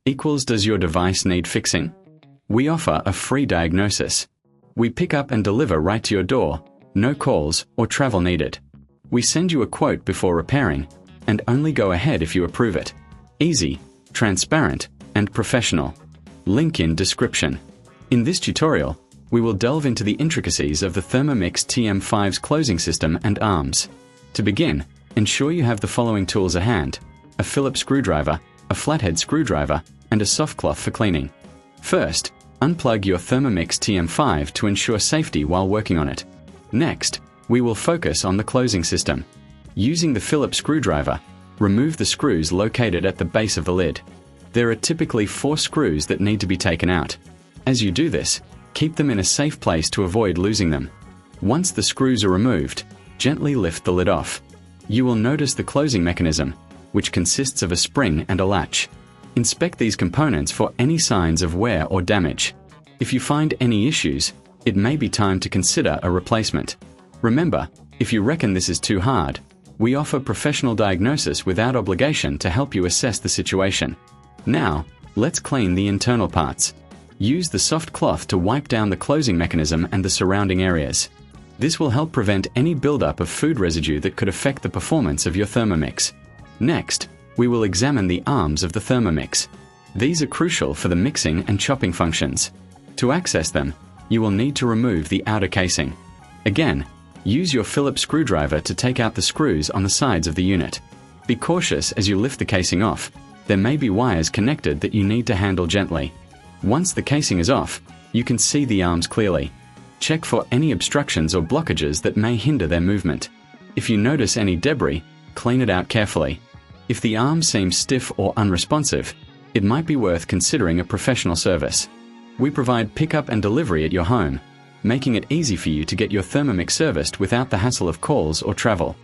equals does your device need fixing? We offer a free diagnosis. We pick up and deliver right to your door, no calls or travel needed. We send you a quote before repairing, and only go ahead if you approve it. Easy, transparent, and professional. Link in description. In this tutorial, we will delve into the intricacies of the Thermomix TM5's closing system and arms. To begin, ensure you have the following tools at hand: a Phillips screwdriver, a flathead screwdriver, and a soft cloth for cleaning. First, unplug your Thermomix TM5 to ensure safety while working on it. Next, we will focus on the closing system. Using the Phillips screwdriver, remove the screws located at the base of the lid. There are typically 4 screws that need to be taken out. As you do this, keep them in a safe place to avoid losing them. Once the screws are removed, gently lift the lid off. You will notice the closing mechanism, which consists of a spring and a latch. Inspect these components for any signs of wear or damage. If you find any issues, it may be time to consider a replacement. Remember, if you reckon this is too hard, we offer professional diagnosis without obligation to help you assess the situation. Now, let's clean the internal parts. Use the soft cloth to wipe down the closing mechanism and the surrounding areas. This will help prevent any buildup of food residue that could affect the performance of your Thermomix. Next, we will examine the arms of the Thermomix. These are crucial for the mixing and chopping functions. To access them, you will need to remove the outer casing. Again, use your Phillips screwdriver to take out the screws on the sides of the unit. Be cautious as you lift the casing off. There may be wires connected that you need to handle gently. Once the casing is off, you can see the arms clearly. Check for any obstructions or blockages that may hinder their movement. If you notice any debris, clean it out carefully. If the arms seem stiff or unresponsive, it might be worth considering a professional service. We provide pickup and delivery at your home, making it easy for you to get your Thermomix serviced without the hassle of calls or travel.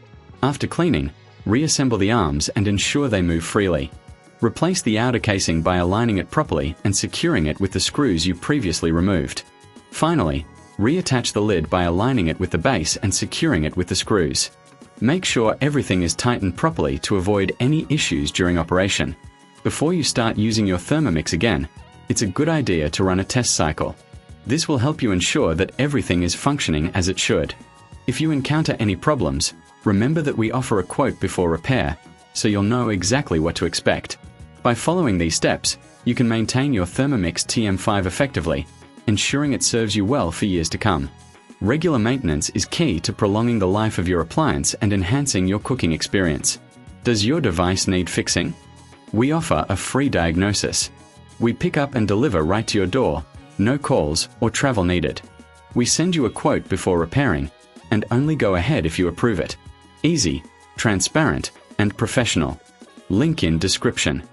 After cleaning, reassemble the arms and ensure they move freely. Replace the outer casing by aligning it properly and securing it with the screws you previously removed. Finally, reattach the lid by aligning it with the base and securing it with the screws. Make sure everything is tightened properly to avoid any issues during operation. Before you start using your Thermomix again, it's a good idea to run a test cycle. This will help you ensure that everything is functioning as it should. If you encounter any problems, remember that we offer a quote before repair, so you'll know exactly what to expect. By following these steps, you can maintain your Thermomix TM5 effectively, ensuring it serves you well for years to come. Regular maintenance is key to prolonging the life of your appliance and enhancing your cooking experience. Does your device need fixing? We offer a free diagnosis. We pick up and deliver right to your door, no calls or travel needed. We send you a quote before repairing, and only go ahead if you approve it. Easy, transparent, and professional. Link in description.